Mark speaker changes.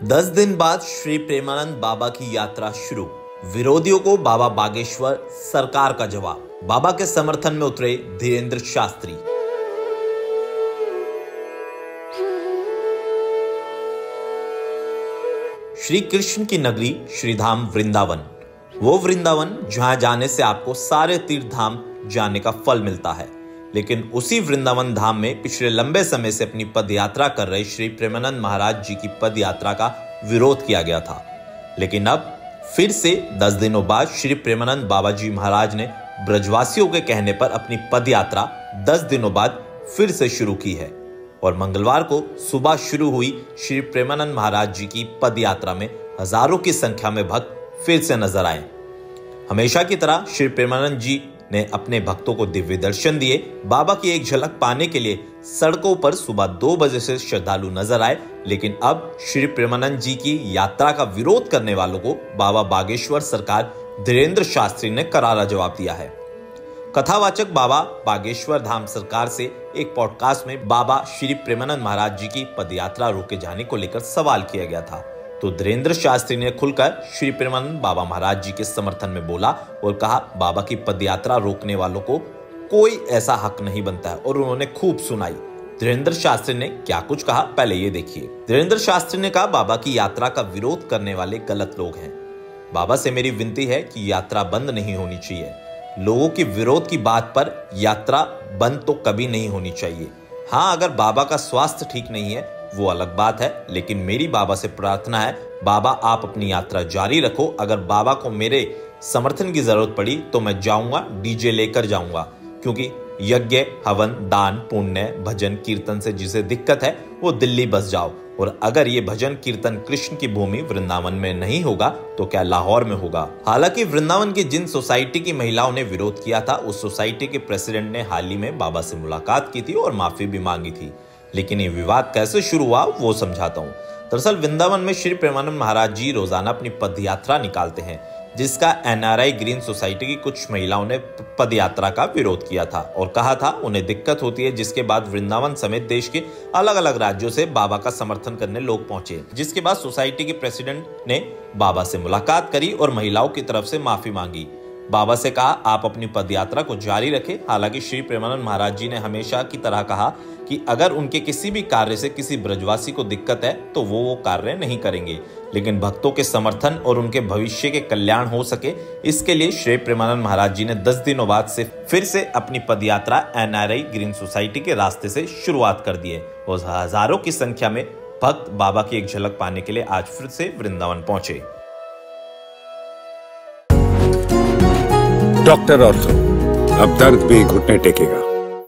Speaker 1: 10 दिन बाद श्री प्रेमानंद बाबा की यात्रा शुरू। विरोधियों को बाबा बागेश्वर सरकार का जवाब। बाबा के समर्थन में उतरे धीरेन्द्र शास्त्री। श्री कृष्ण की नगरी श्रीधाम वृंदावन, वो वृंदावन जहां जाने से आपको सारे तीर्थ धाम जाने का फल मिलता है। लेकिन उसी वृंदावन धाम में पिछले लंबे समय से अपनी पद यात्रा कर रहे श्री प्रेमानंद महाराज जी की पद यात्रा का विरोध किया गया था। लेकिन अब फिर से 10 दिनों बाद श्री प्रेमानंद बाबा जी महाराज ने ब्रजवासियों के कहने पर अपनी पद यात्रा 10 दिनों बाद फिर से शुरू की है। और मंगलवार को सुबह शुरू हुई श्री प्रेमानंद महाराज जी की पद यात्रा में हजारों की संख्या में भक्त फिर से नजर आए। हमेशा की तरह श्री प्रेमानंद जी ने अपने भक्तों को दिव्य दर्शन दिए। बाबा की एक झलक पाने के लिए सड़कों पर सुबह 2 बजे से श्रद्धालु नजर आए। लेकिन अब श्री प्रेमानंद जी की यात्रा का विरोध करने वालों को बाबा बागेश्वर सरकार धीरेन्द्र शास्त्री ने करारा जवाब दिया है। कथावाचक बाबा बागेश्वर धाम सरकार से एक पॉडकास्ट में बाबा श्री प्रेमानंद महाराज जी की पदयात्रा रोके जाने को लेकर सवाल किया गया था, तो धीरेन्द्र शास्त्री ने खुलकर श्री प्रेमानंद बाबा महाराज जी के समर्थन में बोला और कहा, बाबा की पदयात्रा रोकने वालों को कोई ऐसा हक नहीं बनता है। और उन्होंने खूब सुनाई। धीरेन्द्र शास्त्री ने क्या कुछ कहा, पहले ये देखिए। धीरेन्द्र शास्त्री ने कहा, बाबा की यात्रा का विरोध करने वाले गलत लोग हैं। बाबा से मेरी विनती है कि यात्रा बंद नहीं होनी चाहिए। लोगों की विरोध की बात पर यात्रा बंद तो कभी नहीं होनी चाहिए। हाँ, अगर बाबा का स्वास्थ्य ठीक नहीं है वो अलग बात है, लेकिन मेरी बाबा से प्रार्थना है, बाबा आप अपनी यात्रा जारी रखो। अगर बाबा को मेरे समर्थन की जरूरत पड़ी तो मैं जाऊंगा, डीजे लेकर जाऊंगा, क्योंकि यज्ञ, हवन, दान, पुण्य, भजन कीर्तन से जिसे दिक्कत है वो दिल्ली बस जाओ। और अगर ये भजन कीर्तन कृष्ण की भूमि वृंदावन में नहीं होगा तो क्या लाहौर में होगा। हालांकि वृंदावन की जिन सोसाइटी की महिलाओं ने विरोध किया था, उस सोसाइटी के प्रेसिडेंट ने हाल ही में बाबा से मुलाकात की थी और माफी भी मांगी थी। लेकिन ये विवाद कैसे शुरू हुआ वो समझाता हूँ। दरअसल वृंदावन में श्री प्रेमानंद महाराज जी रोजाना अपनी पदयात्रा निकालते हैं, जिसका NRI ग्रीन सोसाइटी की कुछ महिलाओं ने पदयात्रा का विरोध किया था और कहा था उन्हें दिक्कत होती है। जिसके बाद वृंदावन समेत देश के अलग अलग राज्यों से बाबा का समर्थन करने लोग पहुंचे। जिसके बाद सोसाइटी के प्रेसिडेंट ने बाबा से मुलाकात करी और महिलाओं की तरफ से माफी मांगी। बाबा से कहा, आप अपनी पदयात्रा को जारी रखें। हालांकि श्री प्रेमानंद महाराज जी ने हमेशा की तरह कहा कि अगर उनके किसी भी कार्य से किसी ब्रजवासी को दिक्कत है तो वो कार्य नहीं करेंगे, लेकिन भक्तों के समर्थन और उनके भविष्य के कल्याण हो सके, इसके लिए श्री प्रेमानंद महाराज जी ने 10 दिनों बाद से फिर से अपनी पदयात्रा NRI ग्रीन सोसाइटी के रास्ते से शुरुआत कर दी है। और हजारों की संख्या में भक्त बाबा की एक झलक पाने के लिए आज फिर से वृंदावन पहुंचे।
Speaker 2: डॉक्टर ऑर्थो, अब दर्द भी घुटने टेकेगा।